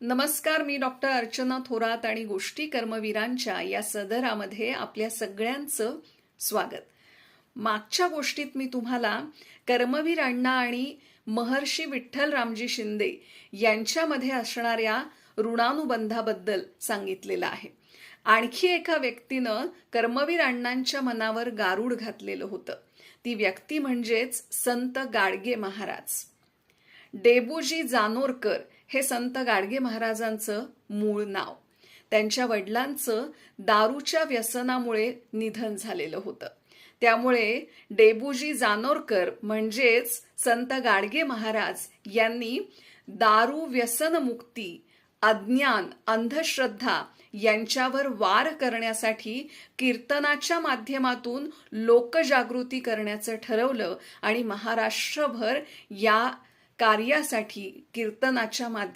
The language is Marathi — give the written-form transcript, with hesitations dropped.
नमस्कार, मी डॉक्टर अर्चना थोरात आणि गोष्टी कर्मवीरांच्या या सदरामध्ये आपल्या सगळ्यांचं स्वागत. मागच्या गोष्टीत मी तुम्हाला कर्मवीर अण्णा आणि महर्षी विठ्ठल रामजी शिंदे यांच्यामध्ये असणाऱ्या ऋणानुबंधाबद्दल सांगितलेलं आहे. आणखी एका व्यक्तीनं कर्मवीर अण्णांच्या मनावर गारूड घातलेलं होतं. ती व्यक्ती म्हणजेच संत गाडगे महाराज. डेबूजी जानोरकर हे संत गाडगे महाराजांचं मूळ नाव. त्यांच्या वडिलांचं दारूच्या व्यसनामुळे निधन झालेलं होतं. त्यामुळे डेबूजी जानोरकर म्हणजेच संत गाडगे महाराज यांनी दारू व्यसनमुक्ती, अज्ञान, अंधश्रद्धा यांच्यावर वार करण्यासाठी कीर्तनाच्या माध्यमातून लोकजागृती करण्याचं ठरवलं आणि महाराष्ट्रभर या कार्यासाठी कीर्तनाच्या माध्यमातून